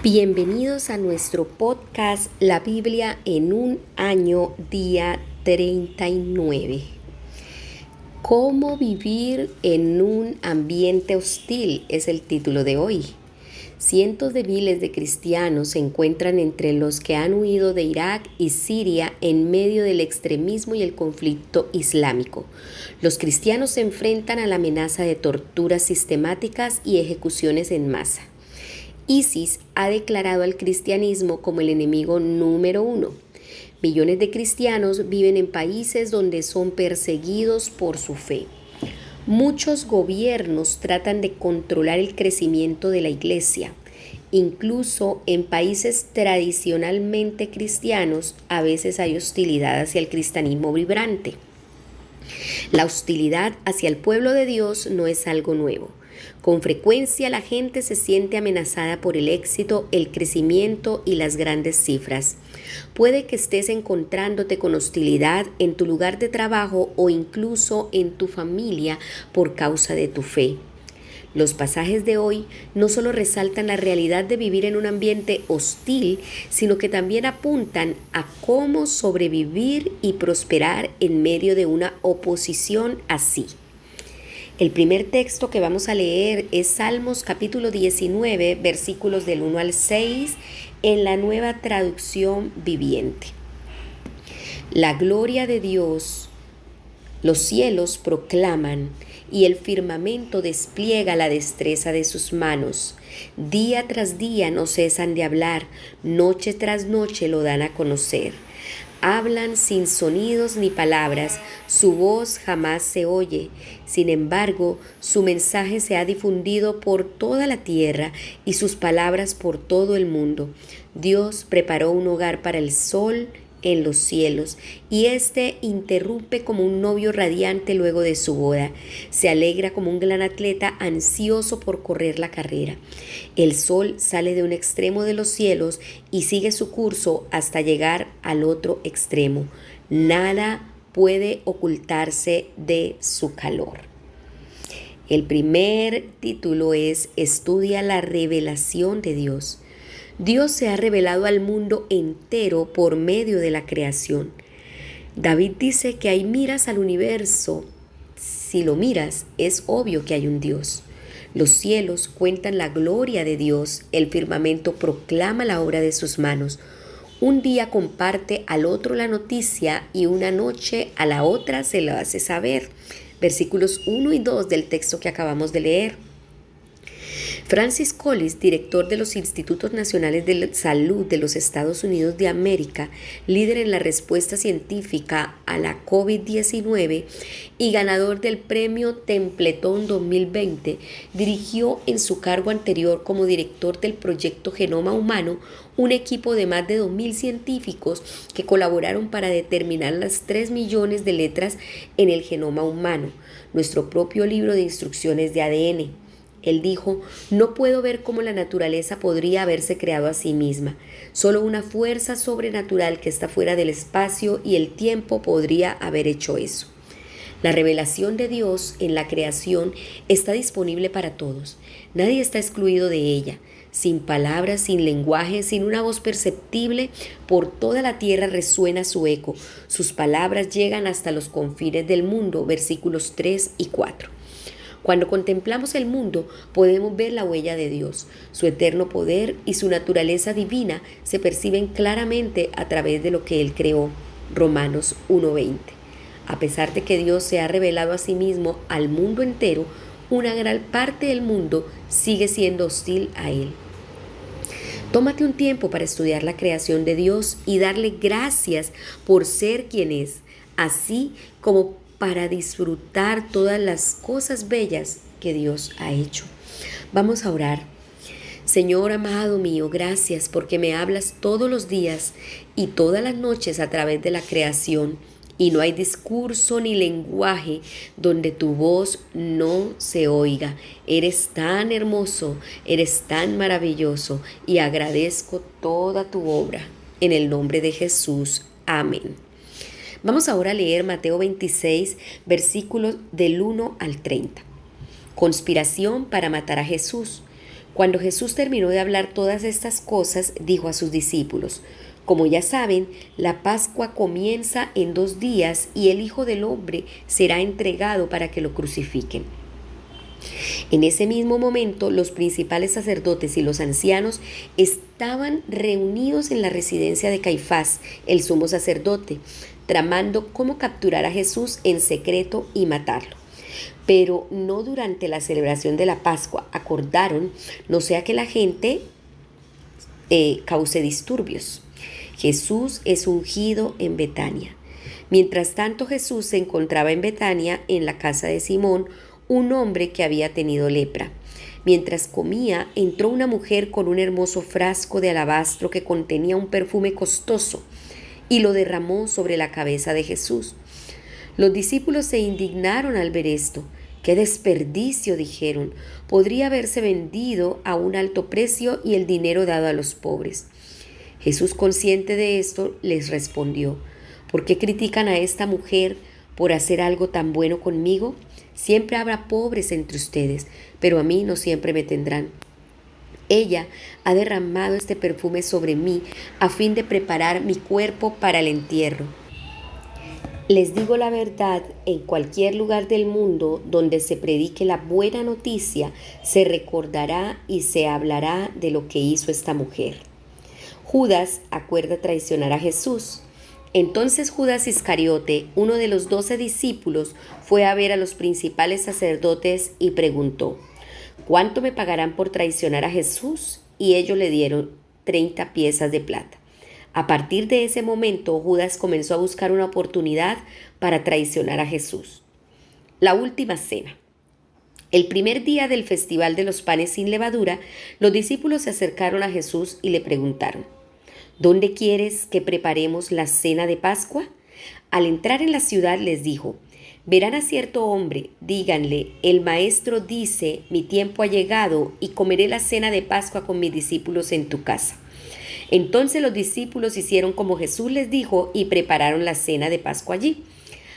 Bienvenidos a nuestro podcast La Biblia en un año, día 39. ¿Cómo vivir en un ambiente hostil? Es el título de hoy. Cientos de miles de cristianos se encuentran entre los que han huido de Irak y Siria en medio del extremismo y el conflicto islámico. Los cristianos se enfrentan a la amenaza de torturas sistemáticas y ejecuciones en masa. ISIS ha declarado al cristianismo como el enemigo número 1. Millones de cristianos viven en países donde son perseguidos por su fe. Muchos gobiernos tratan de controlar el crecimiento de la iglesia. Incluso en países tradicionalmente cristianos, a veces hay hostilidad hacia el cristianismo vibrante. La hostilidad hacia el pueblo de Dios no es algo nuevo. Con frecuencia la gente se siente amenazada por el éxito, el crecimiento y las grandes cifras. Puede que estés encontrándote con hostilidad en tu lugar de trabajo o incluso en tu familia por causa de tu fe. Los pasajes de hoy no solo resaltan la realidad de vivir en un ambiente hostil, sino que también apuntan a cómo sobrevivir y prosperar en medio de una oposición así. El primer texto que vamos a leer es Salmos capítulo 19, versículos del 1 al 6, en la Nueva Traducción Viviente. La gloria de Dios, los cielos proclaman y el firmamento despliega la destreza de sus manos. Día tras día no cesan de hablar, noche tras noche lo dan a conocer. Hablan sin sonidos ni palabras, su voz jamás se oye. Sin embargo, su mensaje se ha difundido por toda la tierra y sus palabras por todo el mundo. Dios preparó un hogar para el sol en los cielos, y éste interrumpe como un novio radiante luego de su boda. Se alegra como un gran atleta ansioso por correr la carrera. El sol sale de un extremo de los cielos y sigue su curso hasta llegar al otro extremo. Nada puede ocultarse de su calor. El primer título es Estudia la revelación de Dios. Dios se ha revelado al mundo entero por medio de la creación. David dice que hay miras al universo. Si lo miras, es obvio que hay un Dios. Los cielos cuentan la gloria de Dios, el firmamento proclama la obra de sus manos. Un día comparte al otro la noticia y una noche a la otra se la hace saber. Versículos 1 y 2 del texto que acabamos de leer. Francis Collins, director de los Institutos Nacionales de Salud de los Estados Unidos de América, líder en la respuesta científica a la COVID-19 y ganador del premio Templeton 2020, dirigió en su cargo anterior como director del proyecto Genoma Humano un equipo de más de 2.000 científicos que colaboraron para determinar las 3 millones de letras en el genoma humano, nuestro propio libro de instrucciones de ADN. Él dijo, no puedo ver cómo la naturaleza podría haberse creado a sí misma. Solo una fuerza sobrenatural que está fuera del espacio y el tiempo podría haber hecho eso. La revelación de Dios en la creación está disponible para todos. Nadie está excluido de ella. Sin palabras, sin lenguaje, sin una voz perceptible, por toda la tierra resuena su eco. Sus palabras llegan hasta los confines del mundo. Versículos 3 y 4. Cuando contemplamos el mundo, podemos ver la huella de Dios. Su eterno poder y su naturaleza divina se perciben claramente a través de lo que Él creó. Romanos 1:20. A pesar de que Dios se ha revelado a sí mismo al mundo entero, una gran parte del mundo sigue siendo hostil a Él. Tómate un tiempo para estudiar la creación de Dios y darle gracias por ser quien es, así como para disfrutar todas las cosas bellas que Dios ha hecho. Vamos a orar. Señor amado mío, gracias porque me hablas todos los días y todas las noches a través de la creación, y no hay discurso ni lenguaje donde tu voz no se oiga. Eres tan hermoso, eres tan maravilloso, y agradezco toda tu obra. En el nombre de Jesús. Amén. Vamos ahora a leer Mateo 26, versículos del 1 al 30. Conspiración para matar a Jesús. Cuando Jesús terminó de hablar todas estas cosas, dijo a sus discípulos: Como ya saben, la Pascua comienza en 2 días y el Hijo del Hombre será entregado para que lo crucifiquen. En ese mismo momento, los principales sacerdotes y los ancianos estaban reunidos en la residencia de Caifás, el sumo sacerdote, tramando cómo capturar a Jesús en secreto y matarlo. Pero no durante la celebración de la Pascua. Acordaron, no sea que la gente cause disturbios. Jesús es ungido en Betania. Mientras tanto, Jesús se encontraba en Betania, en la casa de Simón, un hombre que había tenido lepra. Mientras comía, entró una mujer con un hermoso frasco de alabastro que contenía un perfume costoso y lo derramó sobre la cabeza de Jesús. Los discípulos se indignaron al ver esto. ¡Qué desperdicio!, dijeron. Podría haberse vendido a un alto precio y el dinero dado a los pobres. Jesús, consciente de esto, les respondió: ¿Por qué critican a esta mujer por hacer algo tan bueno conmigo? Siempre habrá pobres entre ustedes, pero a mí no siempre me tendrán. Ella ha derramado este perfume sobre mí a fin de preparar mi cuerpo para el entierro. Les digo la verdad, en cualquier lugar del mundo donde se predique la buena noticia, se recordará y se hablará de lo que hizo esta mujer. Judas acuerda traicionar a Jesús. Entonces Judas Iscariote, uno de los 12 discípulos, fue a ver a los principales sacerdotes y preguntó: ¿Cuánto me pagarán por traicionar a Jesús? Y ellos le dieron 30 piezas de plata. A partir de ese momento, Judas comenzó a buscar una oportunidad para traicionar a Jesús. La última cena. El primer día del festival de los panes sin levadura, los discípulos se acercaron a Jesús y le preguntaron: ¿Dónde quieres que preparemos la cena de Pascua? Al entrar en la ciudad les dijo: Verán a cierto hombre, díganle: el maestro dice, mi tiempo ha llegado y comeré la cena de Pascua con mis discípulos en tu casa. Entonces los discípulos hicieron como Jesús les dijo y prepararon la cena de Pascua allí.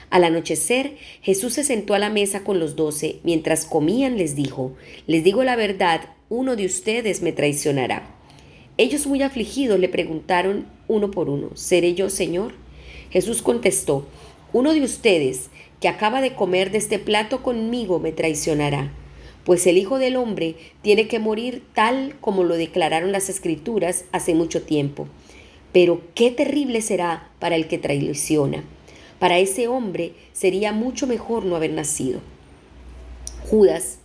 Al anochecer, Jesús se sentó a la mesa con los 12. Mientras comían les dijo: Les digo la verdad, uno de ustedes me traicionará. Ellos, muy afligidos, le preguntaron uno por uno: ¿Seré yo, Señor? Jesús contestó: Uno de ustedes que acaba de comer de este plato conmigo me traicionará. Pues el Hijo del Hombre tiene que morir tal como lo declararon las Escrituras hace mucho tiempo. Pero qué terrible será para el que traiciona. Para ese hombre sería mucho mejor no haber nacido. Judas,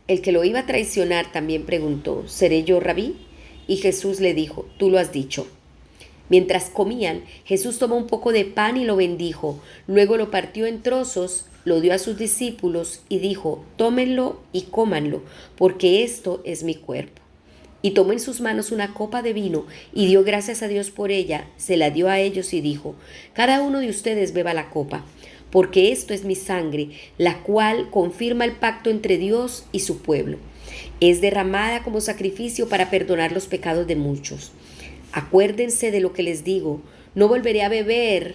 el que lo iba a traicionar, también preguntó: ¿Seré yo, Rabí? Y Jesús le dijo: Tú lo has dicho. Mientras comían, Jesús tomó un poco de pan y lo bendijo. Luego lo partió en trozos, lo dio a sus discípulos y dijo: Tómenlo y cómanlo, porque esto es mi cuerpo. Y tomó en sus manos una copa de vino y dio gracias a Dios por ella, se la dio a ellos y dijo: Cada uno de ustedes beba la copa, porque esto es mi sangre, la cual confirma el pacto entre Dios y su pueblo. Es derramada como sacrificio para perdonar los pecados de muchos. Acuérdense de lo que les digo: no volveré a beber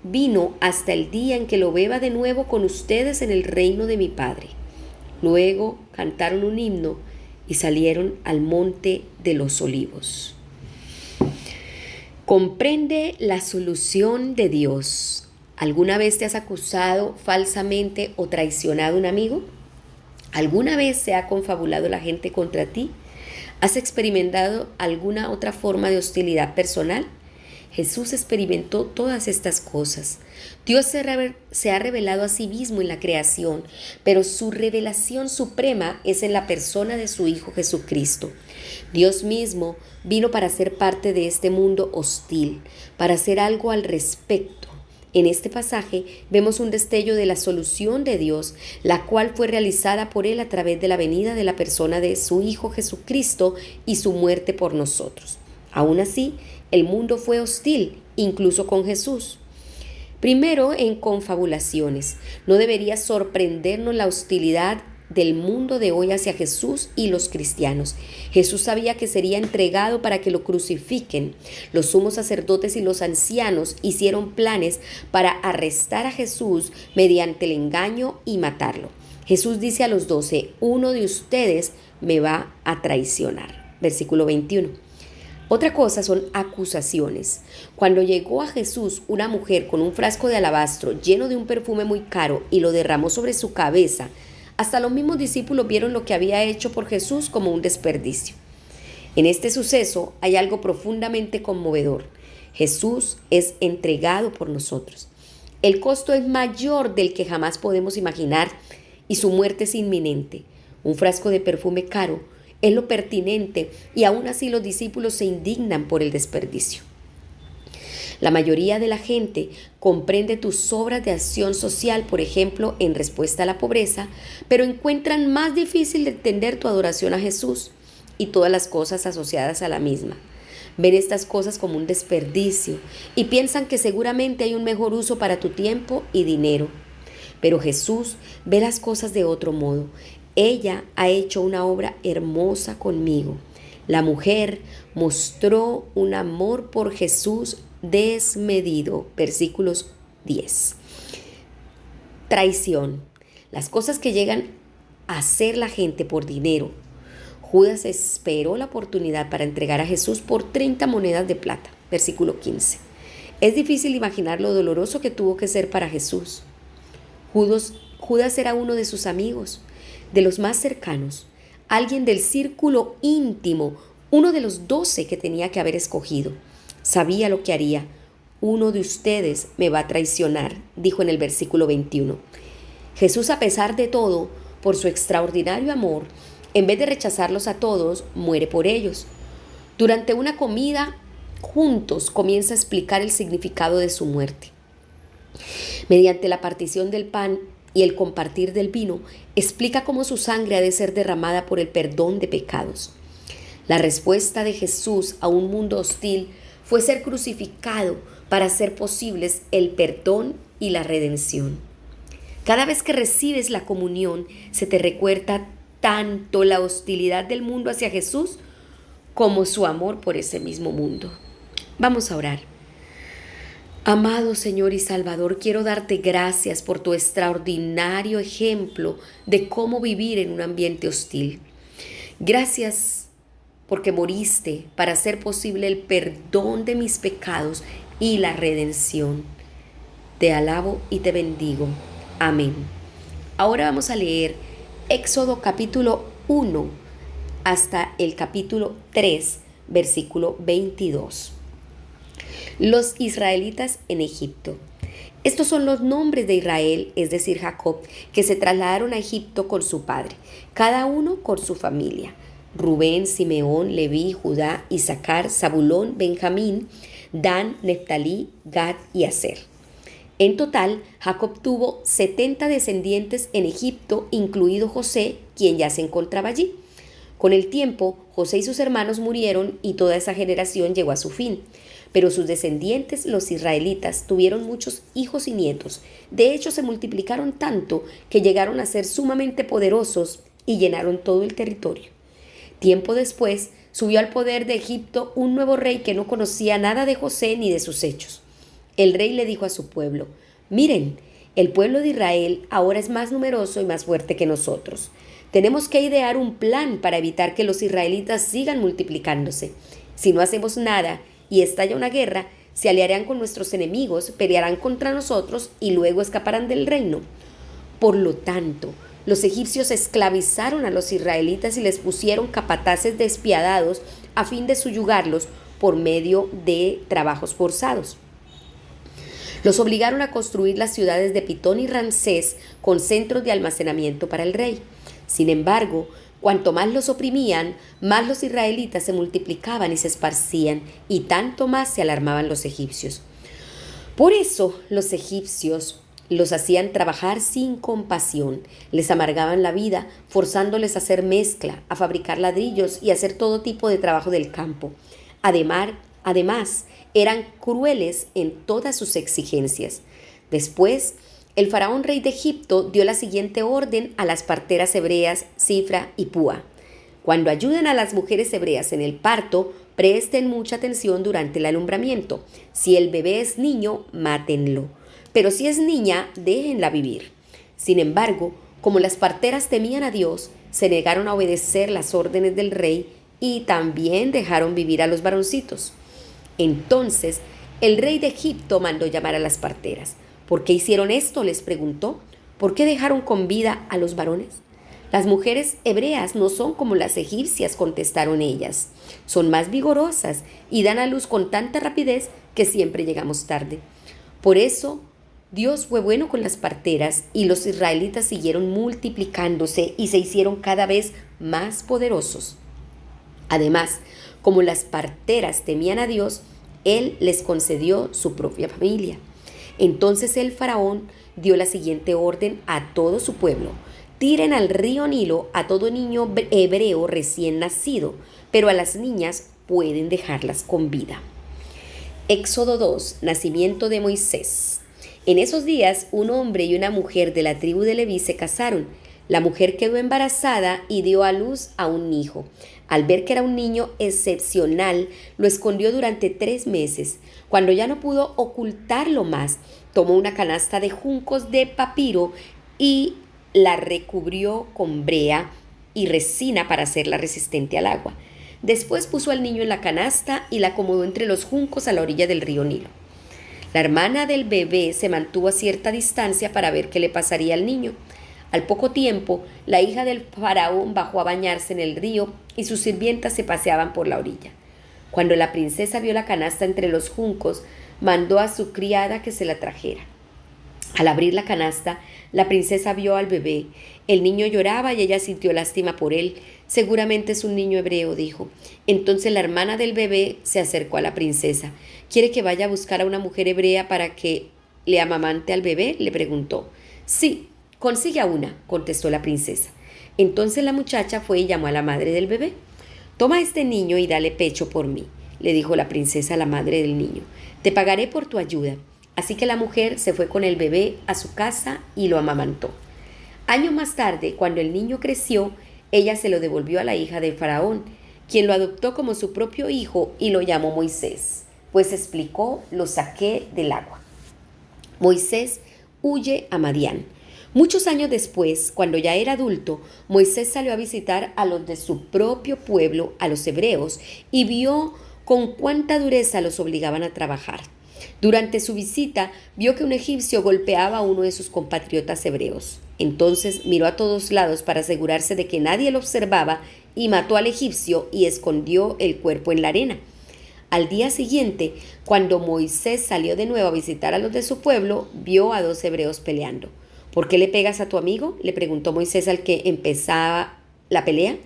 vino hasta el día en que lo beba de nuevo con ustedes en el reino de mi Padre. Luego cantaron un himno y salieron al monte de los olivos. Comprende la solución de Dios. ¿Alguna vez te has acusado falsamente o traicionado a un amigo? ¿Alguna vez se ha confabulado la gente contra ti? ¿Has experimentado alguna otra forma de hostilidad personal? Jesús experimentó todas estas cosas. Dios se ha revelado a sí mismo en la creación, pero su revelación suprema es en la persona de su Hijo Jesucristo. Dios mismo vino para ser parte de este mundo hostil, para hacer algo al respecto. En este pasaje vemos un destello de la solución de Dios, la cual fue realizada por Él a través de la venida de la persona de su Hijo Jesucristo y su muerte por nosotros. Aún así, el mundo fue hostil, incluso con Jesús. Primero, en confabulaciones. No debería sorprendernos la hostilidad del mundo de hoy hacia Jesús y los cristianos. Jesús sabía que sería entregado para que lo crucifiquen. Los sumos sacerdotes y los ancianos hicieron planes para arrestar a Jesús mediante el engaño y matarlo. Jesús dice a los 12, uno de ustedes me va a traicionar. Versículo 21. Otra cosa son acusaciones. Cuando llegó a Jesús una mujer con un frasco de alabastro lleno de un perfume muy caro y lo derramó sobre su cabeza, hasta los mismos discípulos vieron lo que había hecho por Jesús como un desperdicio. En este suceso hay algo profundamente conmovedor. Jesús es entregado por nosotros. El costo es mayor del que jamás podemos imaginar y su muerte es inminente. Un frasco de perfume caro es lo pertinente y aún así los discípulos se indignan por el desperdicio. La mayoría de la gente comprende tus obras de acción social, por ejemplo, en respuesta a la pobreza, pero encuentran más difícil de entender tu adoración a Jesús y todas las cosas asociadas a la misma. Ven estas cosas como un desperdicio y piensan que seguramente hay un mejor uso para tu tiempo y dinero. Pero Jesús ve las cosas de otro modo. Ella ha hecho una obra hermosa conmigo. La mujer mostró un amor por Jesús desmedido. Versículos 10. Traición. Las cosas que llegan a hacer la gente por dinero. Judas esperó la oportunidad para entregar a Jesús por 30 monedas de plata. Versículo 15. Es difícil imaginar lo doloroso que tuvo que ser para Jesús. Judas era uno de sus amigos, de los más cercanos, alguien del círculo íntimo, uno de los 12 que tenía que haber escogido. Sabía lo que haría. Uno de ustedes me va a traicionar, dijo en el versículo 21. Jesús, a pesar de todo, por su extraordinario amor, en vez de rechazarlos a todos, muere por ellos. Durante una comida, juntos comienza a explicar el significado de su muerte. Mediante la partición del pan y el compartir del vino, explica cómo su sangre ha de ser derramada por el perdón de pecados. La respuesta de Jesús a un mundo hostil fue ser crucificado para hacer posibles el perdón y la redención. Cada vez que recibes la comunión, se te recuerda tanto la hostilidad del mundo hacia Jesús como su amor por ese mismo mundo. Vamos a orar. Amado Señor y Salvador, quiero darte gracias por tu extraordinario ejemplo de cómo vivir en un ambiente hostil. Gracias porque moriste para hacer posible el perdón de mis pecados y la redención. Te alabo y te bendigo. Amén. Ahora vamos a leer Éxodo capítulo 1 hasta el capítulo 3, versículo 22. Los israelitas en Egipto. Estos son los nombres de Israel, es decir, Jacob, que se trasladaron a Egipto con su padre, cada uno con su familia. Rubén, Simeón, Leví, Judá, Isaacar, Zabulón, Benjamín, Dan, Neftalí, Gad y Aser. En total, Jacob tuvo 70 descendientes en Egipto, incluido José, quien ya se encontraba allí. Con el tiempo, José y sus hermanos murieron y toda esa generación llegó a su fin. Pero sus descendientes, los israelitas, tuvieron muchos hijos y nietos. De hecho, se multiplicaron tanto que llegaron a ser sumamente poderosos y llenaron todo el territorio. Tiempo después, subió al poder de Egipto un nuevo rey que no conocía nada de José ni de sus hechos. El rey le dijo a su pueblo: miren, el pueblo de Israel ahora es más numeroso y más fuerte que nosotros. Tenemos que idear un plan para evitar que los israelitas sigan multiplicándose. Si no hacemos nada y estalla una guerra, se aliarán con nuestros enemigos, pelearán contra nosotros y luego escaparán del reino. Por lo tanto, los egipcios esclavizaron a los israelitas y les pusieron capataces despiadados a fin de subyugarlos por medio de trabajos forzados. Los obligaron a construir las ciudades de Pitón y Ramsés con centros de almacenamiento para el rey. Sin embargo, cuanto más los oprimían, más los israelitas se multiplicaban y se esparcían, y tanto más se alarmaban los egipcios. Por eso los egipcios los hacían trabajar sin compasión, les amargaban la vida, forzándoles a hacer mezcla, a fabricar ladrillos y a hacer todo tipo de trabajo del campo. Además, eran crueles en todas sus exigencias. Después, el faraón rey de Egipto dio la siguiente orden a las parteras hebreas Cifra y Púa: cuando ayuden a las mujeres hebreas en el parto, presten mucha atención durante el alumbramiento. Si el bebé es niño, mátenlo, pero si es niña, déjenla vivir. Sin embargo, Como las parteras temían a Dios, se negaron a obedecer las órdenes del rey y también dejaron vivir a los varoncitos. Entonces el rey de Egipto mandó llamar a las parteras. ¿Por qué hicieron esto?, les preguntó. ¿Por qué dejaron con vida a los varones? Las mujeres hebreas no son como las egipcias, contestaron ellas. Son más vigorosas y dan a luz con tanta rapidez que siempre llegamos tarde. Por eso Dios fue bueno con las parteras y los israelitas siguieron multiplicándose y se hicieron cada vez más poderosos. Además, como las parteras temían a Dios, Él les concedió su propia familia. Entonces el faraón dio la siguiente orden a todo su pueblo: tiren al río Nilo a todo niño hebreo recién nacido, pero a las niñas pueden dejarlas con vida. Éxodo 2, nacimiento de Moisés. En esos días, un hombre y una mujer de la tribu de Leví se casaron. La mujer quedó embarazada y dio a luz a un hijo. Al ver que era un niño excepcional, lo escondió durante 3 meses. Cuando ya no pudo ocultarlo más, tomó una canasta de juncos de papiro y la recubrió con brea y resina para hacerla resistente al agua. Después puso al niño en la canasta y la acomodó entre los juncos a la orilla del río Nilo. La hermana del bebé se mantuvo a cierta distancia para ver qué le pasaría al niño. Al poco tiempo, la hija del faraón bajó a bañarse en el río y sus sirvientas se paseaban por la orilla. Cuando la princesa vio la canasta entre los juncos, mandó a su criada que se la trajera. Al abrir la canasta, la princesa vio al bebé. El niño lloraba y ella sintió lástima por él. Seguramente es un niño hebreo, dijo. Entonces la hermana del bebé se acercó a la princesa. ¿Quiere que vaya a buscar a una mujer hebrea para que le amamante al bebé?, le preguntó. Sí, consigue a una, contestó la princesa. Entonces la muchacha fue y llamó a la madre del bebé. Toma a este niño y dale pecho por mí, le dijo la princesa a la madre del niño. Te pagaré por tu ayuda. Así que la mujer se fue con el bebé a su casa y lo amamantó. Años más tarde, cuando el niño creció, ella se lo devolvió a la hija del faraón, quien lo adoptó como su propio hijo y lo llamó Moisés, pues explicó: lo saqué del agua. Moisés huye a Madián. Muchos años después, cuando ya era adulto, Moisés salió a visitar a los de su propio pueblo, a los hebreos, y vio con cuánta dureza los obligaban a trabajar. Durante su visita, vio que un egipcio golpeaba a uno de sus compatriotas hebreos. Entonces miró a todos lados para asegurarse de que nadie lo observaba y mató al egipcio y escondió el cuerpo en la arena. Al día siguiente, cuando Moisés salió de nuevo a visitar a los de su pueblo, vio a 2 hebreos peleando. ¿Por qué le pegas a tu amigo?, le preguntó Moisés al que empezaba la pelea.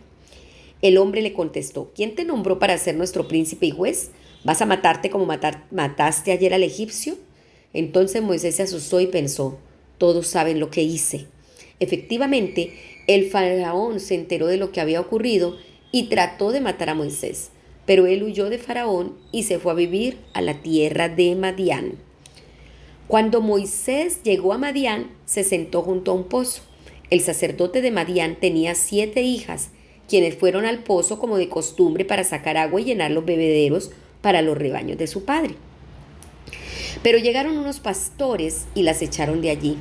El hombre le contestó: ¿quién te nombró para ser nuestro príncipe y juez? ¿Vas a matarte como mataste ayer al egipcio? Entonces Moisés se asustó y pensó: todos saben lo que hice. Efectivamente, el faraón se enteró de lo que había ocurrido y trató de matar a Moisés, pero él huyó de Faraón y se fue a vivir a la tierra de Madián. Cuando Moisés llegó a Madián, se sentó junto a un pozo. El sacerdote de Madián tenía 7 hijas, quienes fueron al pozo como de costumbre para sacar agua y llenar los bebederos para los rebaños de su padre. Pero llegaron unos pastores y las echaron de allí.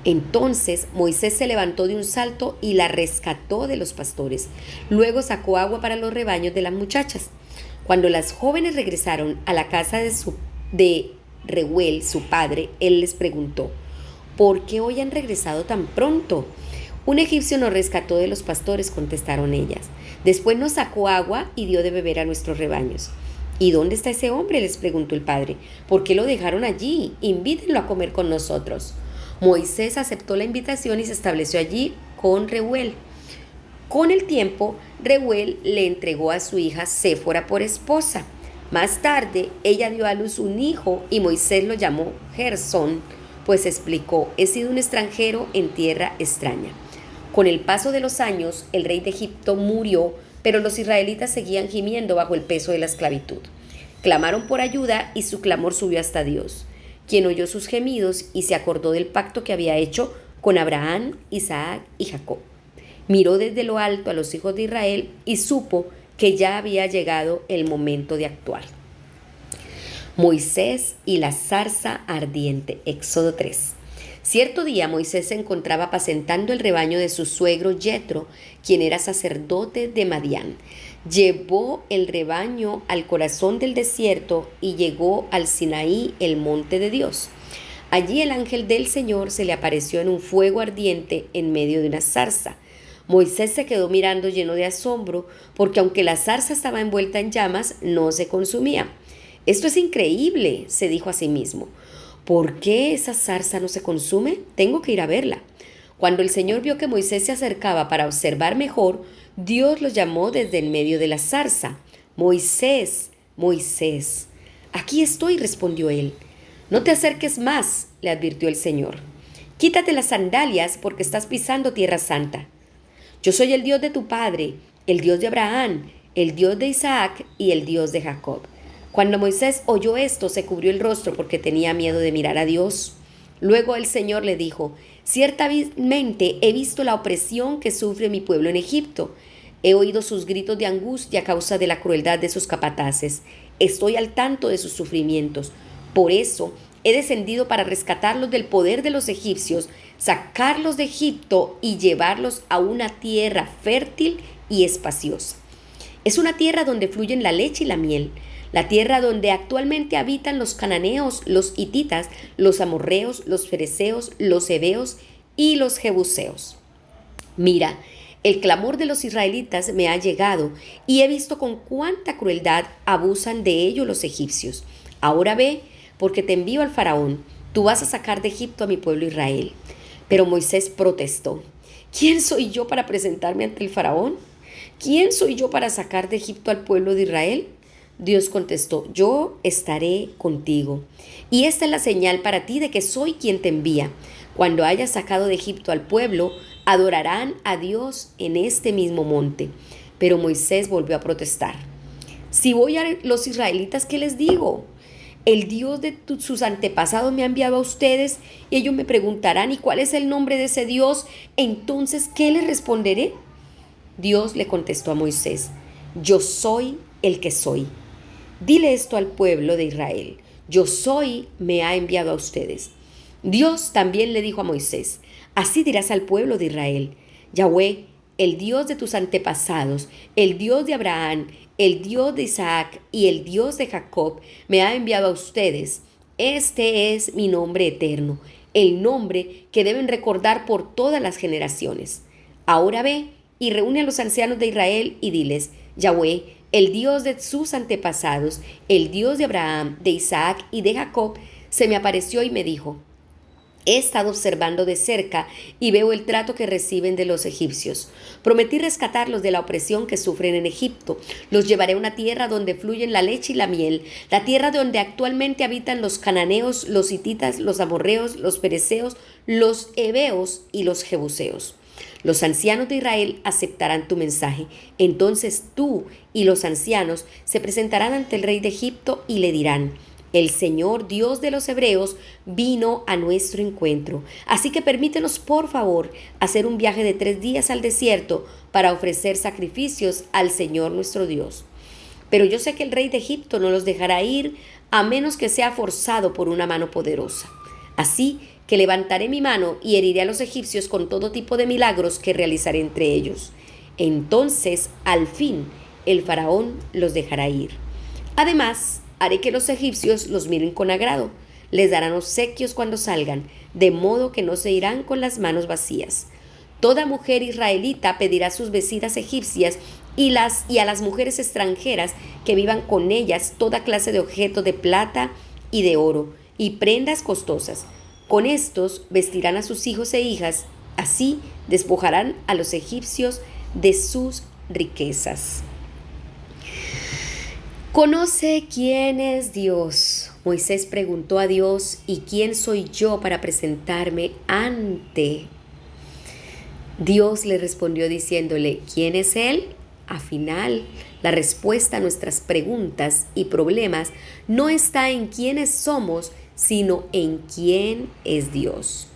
Entonces Moisés se levantó de un salto y la rescató de los pastores. Luego sacó agua para los rebaños de las muchachas. Cuando las jóvenes regresaron a la casa de Reuel, su padre, él les preguntó: ¿por qué hoy han regresado tan pronto? Un egipcio nos rescató de los pastores, contestaron ellas. Después nos sacó agua y dio de beber a nuestros rebaños. ¿Y dónde está ese hombre?, les preguntó el padre. ¿Por qué lo dejaron allí? Invítenlo a comer con nosotros. Moisés aceptó la invitación y se estableció allí con Reuel. Con el tiempo, Reuel le entregó a su hija Séfora por esposa. Más tarde, ella dio a luz un hijo y Moisés lo llamó Gersón, pues explicó: he sido un extranjero en tierra extraña. Con el paso de los años, el rey de Egipto murió, pero los israelitas seguían gimiendo bajo el peso de la esclavitud. Clamaron por ayuda y su clamor subió hasta Dios, quien oyó sus gemidos y se acordó del pacto que había hecho con Abraham, Isaac y Jacob. Miró desde lo alto a los hijos de Israel y supo que ya había llegado el momento de actuar. Moisés y la zarza ardiente. Éxodo 3. Cierto día Moisés se encontraba apacentando el rebaño de su suegro Yetro, quien era sacerdote de Madián. Llevó el rebaño al corazón del desierto y llegó al Sinaí, el monte de Dios. Allí el ángel del Señor se le apareció en un fuego ardiente en medio de una zarza. Moisés se quedó mirando lleno de asombro, porque aunque la zarza estaba envuelta en llamas, no se consumía. «Esto es increíble», se dijo a sí mismo. «¿Por qué esa zarza no se consume? Tengo que ir a verla». Cuando el Señor vio que Moisés se acercaba para observar mejor, Dios lo llamó desde el medio de la zarza. «Moisés, Moisés». «Aquí estoy», respondió él. «No te acerques más», le advirtió el Señor. «Quítate las sandalias porque estás pisando tierra santa. Yo soy el Dios de tu padre, el Dios de Abraham, el Dios de Isaac y el Dios de Jacob». Cuando Moisés oyó esto, se cubrió el rostro porque tenía miedo de mirar a Dios. Luego el Señor le dijo: «Ciertamente he visto la opresión que sufre mi pueblo en Egipto. He oído sus gritos de angustia a causa de la crueldad de sus capataces. Estoy al tanto de sus sufrimientos. Por eso he descendido para rescatarlos del poder de los egipcios, sacarlos de Egipto y llevarlos a una tierra fértil y espaciosa. Es una tierra donde fluyen la leche y la miel, la tierra donde actualmente habitan los cananeos, los hititas, los amorreos, los fereceos, los heveos y los jebuseos. Mira, el clamor de los israelitas me ha llegado y he visto con cuánta crueldad abusan de ello los egipcios. Ahora ve, porque te envío al faraón. Tú vas a sacar de Egipto a mi pueblo Israel». Pero Moisés protestó: «¿Quién soy yo para presentarme ante el faraón? ¿Quién soy yo para sacar de Egipto al pueblo de Israel?». Dios contestó: «Yo estaré contigo. Y esta es la señal para ti de que soy quien te envía. Cuando hayas sacado de Egipto al pueblo, adorarán a Dios en este mismo monte». Pero Moisés volvió a protestar: «Si voy a los israelitas, ¿qué les digo? El Dios de sus antepasados me ha enviado a ustedes y ellos me preguntarán: ¿y cuál es el nombre de ese Dios? Entonces, ¿qué les responderé?». Dios le contestó a Moisés: «Yo soy el que soy. Dile esto al pueblo de Israel: yo soy, me ha enviado a ustedes». Dios también le dijo a Moisés: «Así dirás al pueblo de Israel: Yahweh, el Dios de tus antepasados, el Dios de Abraham, el Dios de Isaac y el Dios de Jacob, me ha enviado a ustedes. Este es mi nombre eterno, el nombre que deben recordar por todas las generaciones. Ahora ve y reúne a los ancianos de Israel y diles: Yahweh, el Dios de sus antepasados, el Dios de Abraham, de Isaac y de Jacob, se me apareció y me dijo: he estado observando de cerca y veo el trato que reciben de los egipcios. Prometí rescatarlos de la opresión que sufren en Egipto. Los llevaré a una tierra donde fluyen la leche y la miel, la tierra donde actualmente habitan los cananeos, los hititas, los amorreos, los fereceos, los heveos y los jebuseos. Los ancianos de Israel aceptarán tu mensaje. Entonces tú y los ancianos se presentarán ante el rey de Egipto y le dirán: el Señor, Dios de los hebreos, vino a nuestro encuentro. Así que permítenos, por favor, hacer un viaje de 3 días al desierto para ofrecer sacrificios al Señor nuestro Dios. Pero yo sé que el rey de Egipto no los dejará ir a menos que sea forzado por una mano poderosa. Así que levantaré mi mano y heriré a los egipcios con todo tipo de milagros que realizaré entre ellos. Entonces, al fin, el faraón los dejará ir. Además, haré que los egipcios los miren con agrado. Les darán obsequios cuando salgan, de modo que no se irán con las manos vacías. Toda mujer israelita pedirá sus vecinas egipcias y a las mujeres extranjeras que vivan con ellas toda clase de objetos de plata y de oro y prendas costosas. Con estos vestirán a sus hijos e hijas, así despojarán a los egipcios de sus riquezas. ¿Conoce quién es Dios? Moisés preguntó a Dios: ¿y quién soy yo para presentarme ante? Dios le respondió diciéndole: ¿quién es Él? Al final, la respuesta a nuestras preguntas y problemas no está en quiénes somos, sino en quién es Dios.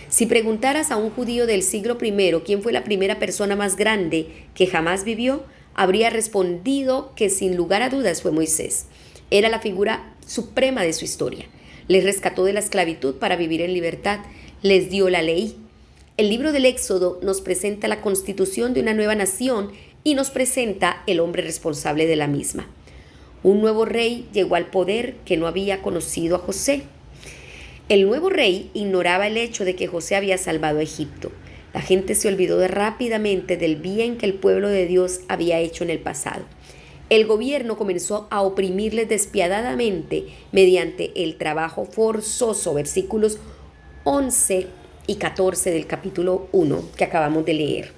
Si preguntaras a un judío del siglo I quién fue la primera persona más grande que jamás vivió, habría respondido que sin lugar a dudas fue Moisés. Era la figura suprema de su historia. Les rescató de la esclavitud para vivir en libertad. les dio la ley. El libro del Éxodo nos presenta la constitución de una nueva nación y nos presenta el hombre responsable de la misma. Un nuevo rey llegó al poder que no había conocido a José. El nuevo rey ignoraba el hecho de que José había salvado a Egipto. La gente se olvidó rápidamente del bien que el pueblo de Dios había hecho en el pasado. El gobierno comenzó a oprimirles despiadadamente mediante el trabajo forzoso, versículos 11 y 14 del capítulo 1 que acabamos de leer.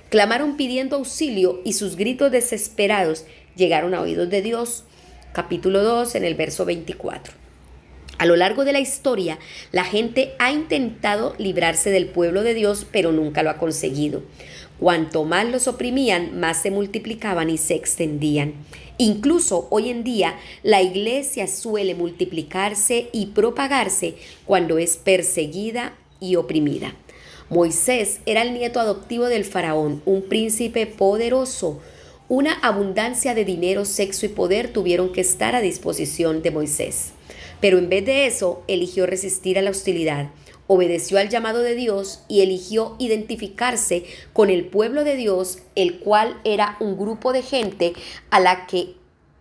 Clamaron pidiendo auxilio y sus gritos desesperados llegaron a oídos de Dios. Capítulo 2 en el verso 24. A lo largo de la historia, la gente ha intentado librarse del pueblo de Dios, pero nunca lo ha conseguido. Cuanto más los oprimían, más se multiplicaban y se extendían. Incluso hoy en día, la iglesia suele multiplicarse y propagarse cuando es perseguida y oprimida. Moisés era el nieto adoptivo del faraón, un príncipe poderoso. Una abundancia de dinero, sexo y poder tuvieron que estar a disposición de Moisés. Pero en vez de eso, eligió resistir a la hostilidad, obedeció al llamado de Dios y eligió identificarse con el pueblo de Dios, el cual era un grupo de gente a la que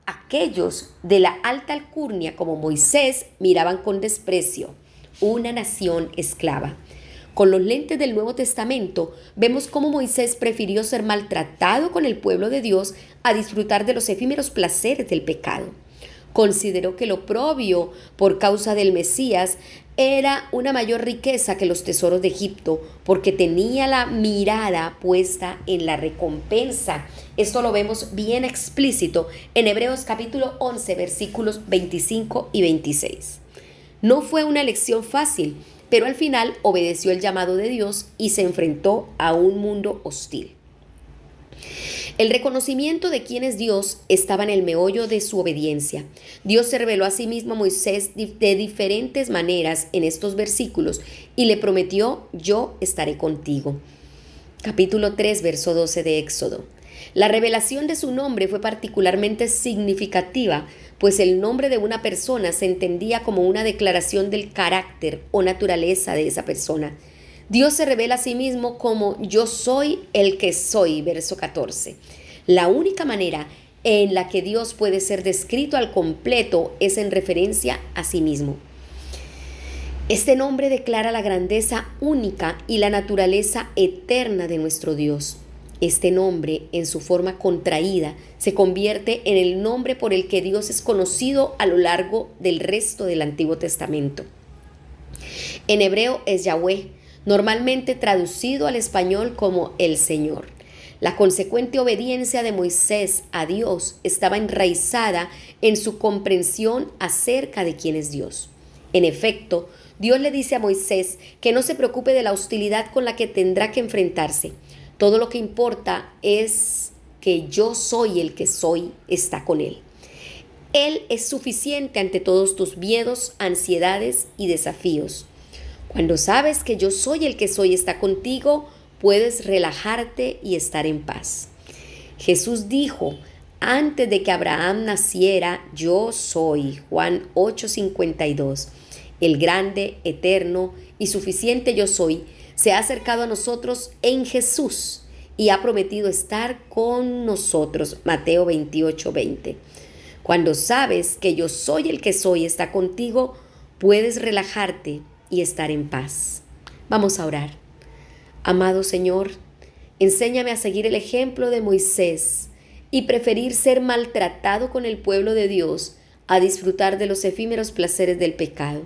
aquellos de la alta alcurnia como Moisés miraban con desprecio, una nación esclava. Con los lentes del Nuevo Testamento, vemos cómo Moisés prefirió ser maltratado con el pueblo de Dios a disfrutar de los efímeros placeres del pecado. Consideró que lo oprobio por causa del Mesías era una mayor riqueza que los tesoros de Egipto, porque tenía la mirada puesta en la recompensa. Esto lo vemos bien explícito en Hebreos capítulo 11, versículos 25 y 26. No fue una elección fácil, pero al final obedeció el llamado de Dios y se enfrentó a un mundo hostil. El reconocimiento de quién es Dios estaba en el meollo de su obediencia. Dios se reveló a sí mismo a Moisés de diferentes maneras en estos versículos y le prometió: yo estaré contigo. Capítulo 3, verso 12 de Éxodo. La revelación de su nombre fue particularmente significativa, pues el nombre de una persona se entendía como una declaración del carácter o naturaleza de esa persona. Dios se revela a sí mismo como yo soy el que soy, verso 14. La única manera en la que Dios puede ser descrito al completo es en referencia a sí mismo. Este nombre declara la grandeza única y la naturaleza eterna de nuestro Dios. Este nombre, en su forma contraída, se convierte en el nombre por el que Dios es conocido a lo largo del resto del Antiguo Testamento. En hebreo es Yahweh, normalmente traducido al español como el Señor. La consecuente obediencia de Moisés a Dios estaba enraizada en su comprensión acerca de quién es Dios. En efecto, Dios le dice a Moisés que no se preocupe de la hostilidad con la que tendrá que enfrentarse. Todo lo que importa es que yo soy el que soy, está con él. Él es suficiente ante todos tus miedos, ansiedades y desafíos. Cuando sabes que yo soy el que soy está contigo, puedes relajarte y estar en paz. Jesús dijo: antes de que Abraham naciera, yo soy. Juan 8:52. El grande, eterno y suficiente yo soy se ha acercado a nosotros en Jesús y ha prometido estar con nosotros. Mateo 28:20. Cuando sabes que yo soy el que soy está contigo, puedes relajarte y estar en paz. Vamos a orar. Amado Señor, enséñame a seguir el ejemplo de Moisés y preferir ser maltratado con el pueblo de Dios a disfrutar de los efímeros placeres del pecado.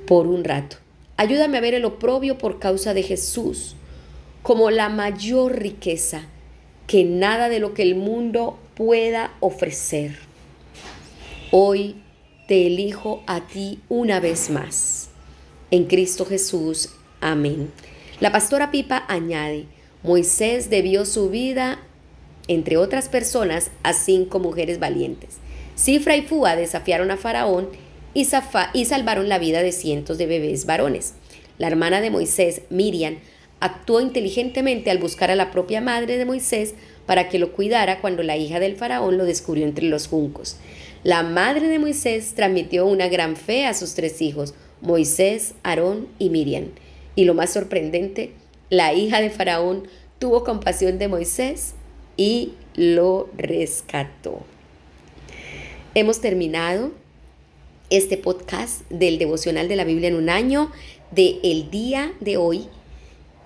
Por un rato, ayúdame a ver el oprobio por causa de Jesús como la mayor riqueza que nada de lo que el mundo pueda ofrecer. Hoy te elijo a ti una vez más. En Cristo Jesús. Amén. La pastora Pipa añade: Moisés debió su vida, entre otras personas, a 5 mujeres valientes. Cifra y Fúa desafiaron a Faraón y salvaron la vida de cientos de bebés varones. La hermana de Moisés, Miriam, actuó inteligentemente al buscar a la propia madre de Moisés para que lo cuidara cuando la hija del faraón lo descubrió entre los juncos. La madre de Moisés transmitió una gran fe a sus 3 hijos, Moisés, Aarón y Miriam. Y lo más sorprendente, la hija de Faraón tuvo compasión de Moisés y lo rescató. Hemos terminado este podcast del devocional de la Biblia en un año del día de hoy.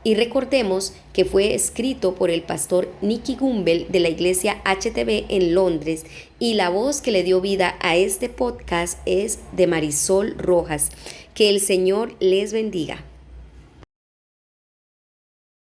Y recordemos que fue escrito por el pastor Nicky Gumbel de la iglesia HTB en Londres, y la voz que le dio vida a este podcast es de Marisol Rojas. Que el Señor les bendiga.